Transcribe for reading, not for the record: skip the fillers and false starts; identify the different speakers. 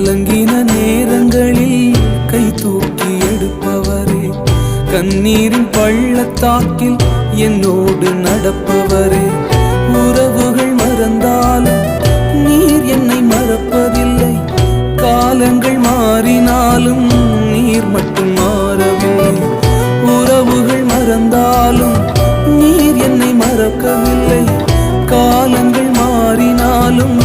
Speaker 1: கலங்கின நேரங்களில் கை தூக்கி எடுப்பவரே, கண்ணீரின் பள்ளத்தாக்கில் என்னோடு நடப்பவரே, உறவுகள் மறந்தாலும் நீர் என்னை மறப்பதில்லை, காலங்கள் மாறினாலும் நீர் மட்டும் மாறவில்லை. உறவுகள் மறந்தாலும் நீர் என்னை மறக்கவில்லை, காலங்கள் மாறினாலும்